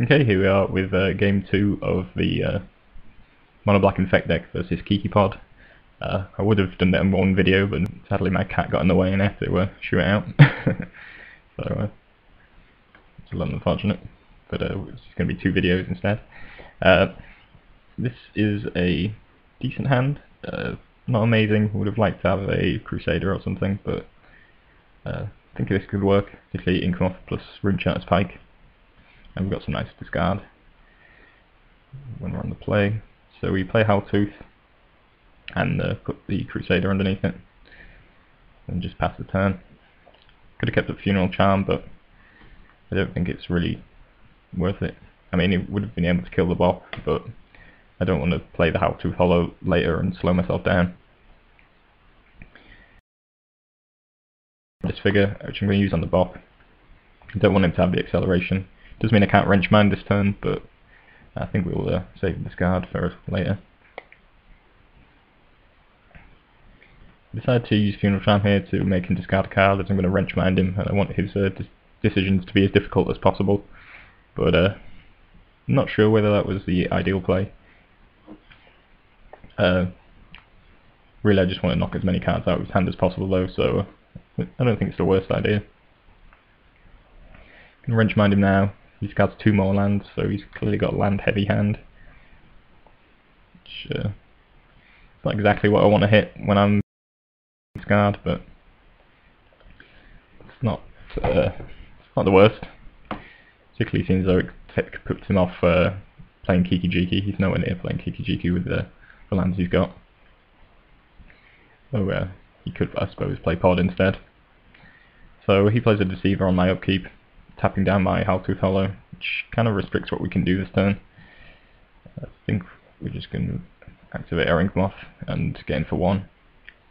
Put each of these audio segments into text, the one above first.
Okay, here we are with game 2 of the Mono Black Infect deck versus Kiki-Pod. I would have done that in one video, but sadly my cat got in the way and I had to shoot it out. So it's a little unfortunate, but it's going to be 2 videos instead. This is a decent hand, not amazing. Would have liked to have a Crusader or something, but I think this could work, particularly Inkmoth plus Runecharter's Pike. And we've got some nice discard when we're on the play. So we play Howltooth and put the Crusader underneath it and just pass the turn. Could have kept up Funeral Charm, but I don't think it's really worth it. I mean, it would have been able to kill the bop, but I don't want to play the Howltooth Hollow later and slow myself down. This figure, which I'm going to use on the bop. I don't want him to have the acceleration. Doesn't mean I can't Wrench Mind this turn, but I think we'll save this card for later. I decided to use Funeral Charm here to make him discard a card, as I'm going to Wrench Mind him, and I want his decisions to be as difficult as possible. But I'm not sure whether that was the ideal play. Really, I just want to knock as many cards out of his hand as possible, though, so I don't think it's the worst idea. I can Wrench Mind him now. He discards 2 more lands, so he's clearly got a land-heavy hand. Which is not exactly what I want to hit when I'm discard, but it's not the worst. Particularly seems though it puts him off playing Kiki-Jiki. He's nowhere near playing Kiki-Jiki with the lands he's got. So he could, I suppose, play Pod instead. So he plays a Deceiver on my upkeep, tapping down my Howltooth Hollow, which kind of restricts what we can do this turn. I think we're just going to activate our Inkmoth and get in for 1.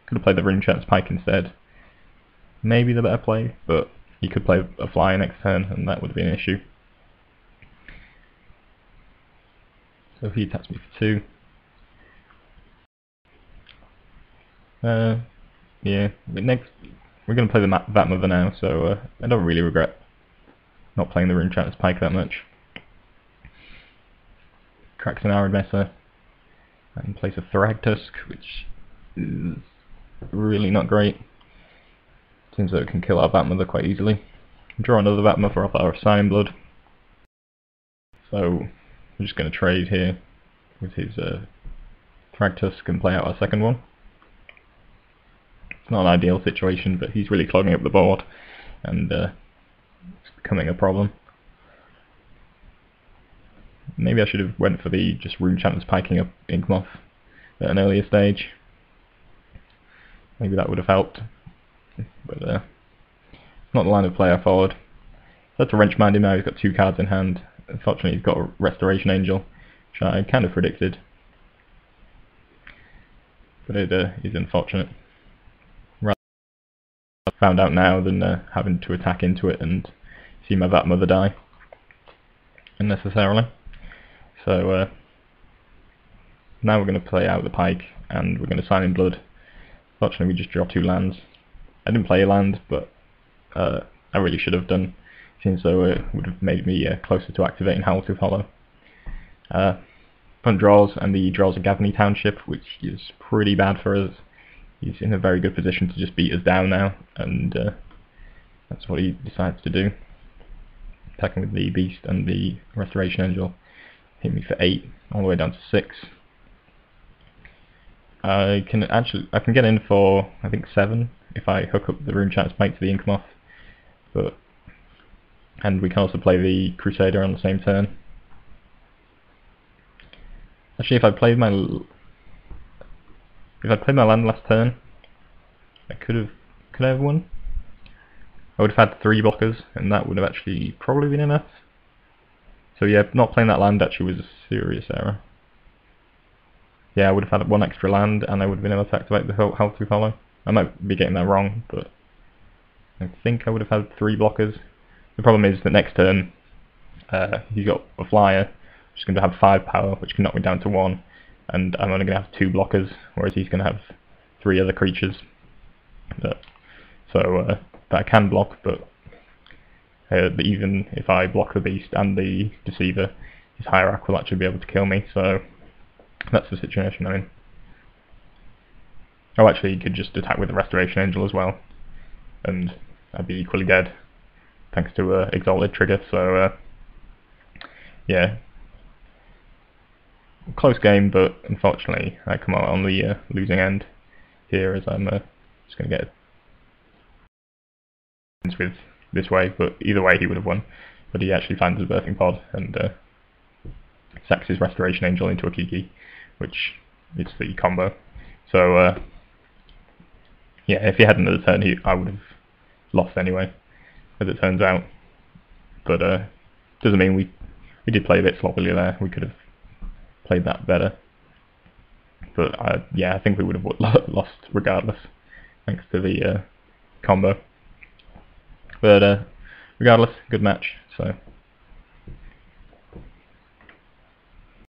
Could have played the Runecharter's Pike instead. Maybe the better play, but he could play a Flyer next turn and that would have been an issue. So he attacks me for 2. Yeah, next we're going to play the Vat Mother now, so I don't really regret not playing the Runecharter's Pike that much. Cracks an Arid and plays a Thragtusk, which is really not great. Seems like it can kill our Vat Mother quite easily. Draw another Vat Mother off our Sign Blood. So we're just going to trade here with his Thragtusk and play out our second one. It's not an ideal situation, but he's really clogging up the board and it's becoming a problem. Maybe I should have went for the just Runecharter's Piking up Inkmoth at an earlier stage. Maybe that would have helped, but it's not the line of play I followed. So I had to Wrench Mind him now. He's got 2 cards in hand. Unfortunately, he's got a Restoration Angel, which I kind of predicted, but it is unfortunate. Rather found out now than having to attack into it and see my Vat Mother die unnecessarily. So now we're going to play out the Pike and we're going to Sign in Blood. Fortunately, we just draw 2 lands. I didn't play a land, but I really should have done, since though it would have made me closer to activating Howltooth Hollow. Front draws, and he draws a Gavany Township, which is pretty bad for us. He's in a very good position to just beat us down now, and that's what he decides to do. Attacking with the Beast and the Restoration Angel. Hit me for 8, all the way down to 6. I can get in for, I think, 7 if I hook up the Runecharter's Pike to the Inkmoth, and we can also play the Crusader on the same turn. Actually, if I played my land last turn, could I have won? I would have had 3 blockers, and that would have actually probably been enough. So yeah, not playing that land actually was a serious error. Yeah, I would have had 1 extra land, and I would have been able to activate the Howltooth Hollow. I might be getting that wrong, but I think I would have had 3 blockers. The problem is that next turn, he's got a Flyer, which is going to have 5 power, which can knock me down to 1, and I'm only going to have 2 blockers, whereas he's going to have 3 other creatures. But I can block, but even if I block the beast and the deceiver, his hierarch will actually be able to kill me, so that's the situation I'm in. Oh, actually, he could just attack with the Restoration Angel as well, and I'd be equally dead, thanks to Exalted trigger, so yeah. Close game, but unfortunately I come out on the losing end here, as I'm just going to get with this way, but either way he would have won. But he actually finds his birthing pod and sacks his Restoration Angel into a Kiki, which is the combo. So yeah, if he hadn't had the turn, I would have lost anyway, as it turns out. But doesn't mean we did play a bit sloppily there. We could have played that better. But yeah, I think we would have lost regardless, thanks to the combo. But regardless, good match. So